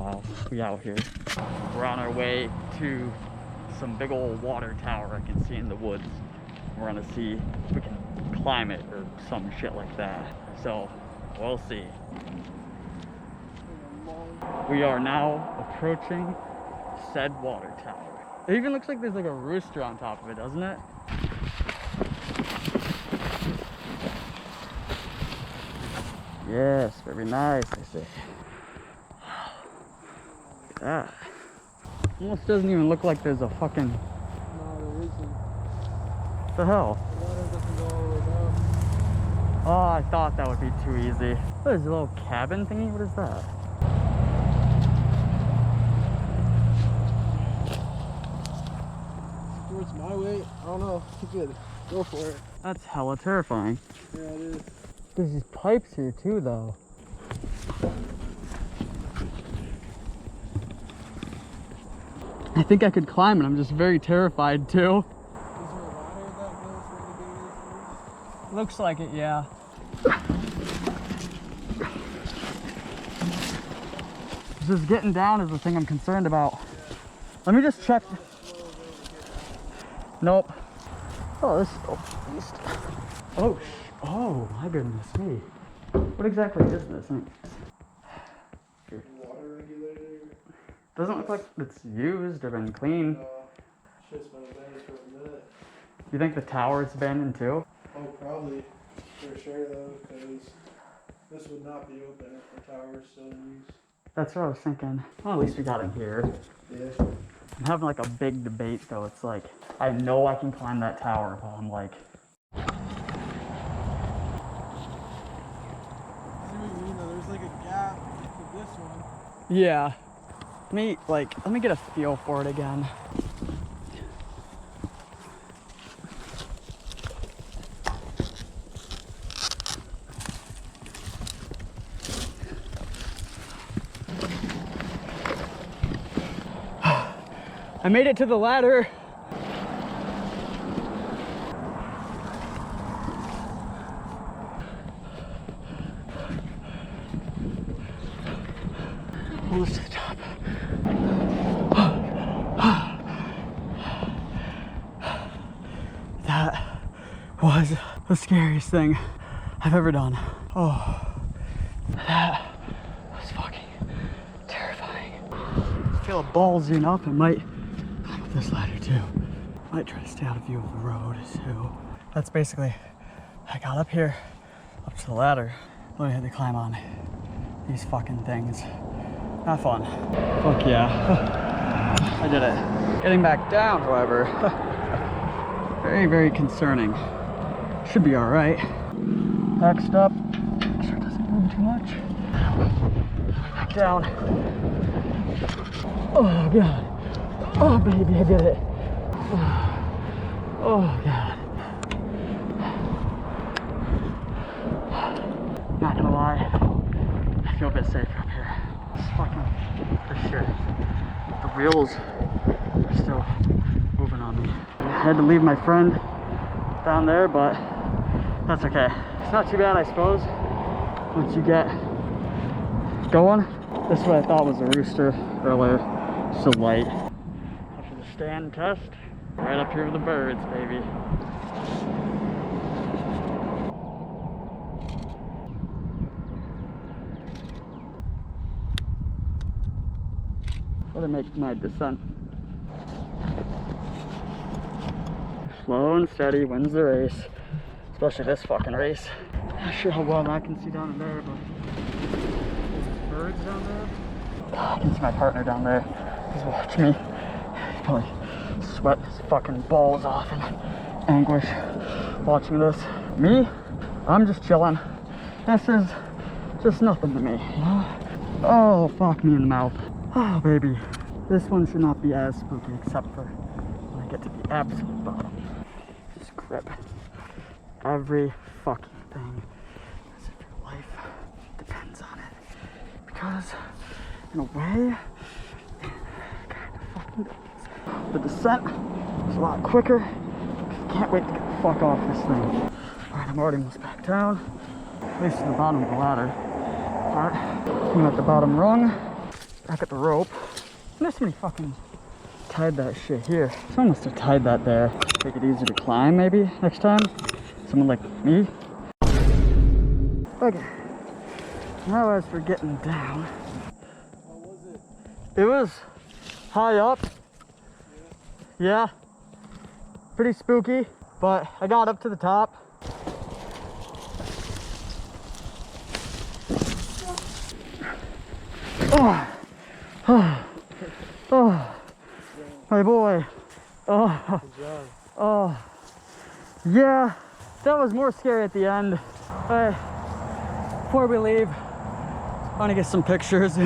while we out here. We're on our way to some big old water tower I can see in the woods. We're gonna see if we can climb it or some shit like that. So we'll see. We are now approaching said water tower. It even looks like there's like a rooster on top of it, doesn't it? Yes, very nice, I say. Look at that. Almost doesn't even look like there's a fucking... No, there isn't. What the hell? The water doesn't go all the way down. Oh, I thought that would be too easy. What is a little cabin thingy? What is that? Towards my way, I don't know. You could go for it. That's hella terrifying. Yeah, it is. There's these pipes here too, though. I think I could climb it. I'm just very terrified too. Is there a ladder that goes where the gate is? Looks like it, yeah. Just getting down is the thing I'm concerned about. Let me just check. Nope. Oh, this is a beast. Oh, oh my goodness me. What exactly is this? Water regulator. Doesn't look like it's used or been cleaned. Shit's been abandoned for a minute. You think the tower's abandoned too? Oh, probably. For sure though, because this would not be open if the tower is still in use. That's what I was thinking. Well, at least we got in here. Yeah. I'm having like a big debate though. It's like, I know I can climb that tower, but I'm like... See what you mean though, there's like a gap with this one. Yeah. Let me get a feel for it again. I made it to the ladder. Almost to the top. That was the scariest thing I've ever done. Oh, that was fucking terrifying. I feel ballsy enough. I might climb up this ladder too. Might try to stay out of view of the road too. That's basically, I got up here, up to the ladder. Literally had to climb on these fucking things. Not fun. Fuck yeah. I did it. Getting back down, however, very, very concerning. Should be alright. Next up, make sure it doesn't move too much. Back down. Oh god. Oh baby, I did it. Oh god. Not gonna lie, I feel a bit safe up here. It's fucking for sure. The wheels are still moving on me. I had to leave my friend down there, but that's okay. It's not too bad, I suppose. Once you get going, this is what I thought was a rooster earlier. Just a light. After the stand test, right up here with the birds, baby. Better make my descent. Slow and steady wins the race. Especially this fucking race. Not sure how well I can see down there, but there's birds down there. God, I can see my partner down there. He's watching me. He's probably sweating his fucking balls off in anguish watching this. Me, I'm just chilling. This is just nothing to me, you know? Oh, fuck me in the mouth. Oh, baby. This one should not be as spooky, except for when I get to the absolute bottom. Just grip every fucking thing as if your life depends on it. Because, in a way, it kind of fucking does. The descent is a lot quicker. I can't wait to get the fuck off this thing. Alright, I'm already almost back down. At least to the bottom of the ladder. Alright, I'm at the bottom rung. back at the rope. There's somebody fucking tied that shit here. Someone must have tied that there. Make it easier to climb maybe next time. Someone like me. Okay. Now as for getting down. How was it? It was high up. Yeah. Pretty spooky, but I got up to the top. Oh. Oh. Oh. My boy. Oh. Good job. Oh. Yeah. That was more scary at the end. Before we leave, I want to get some pictures.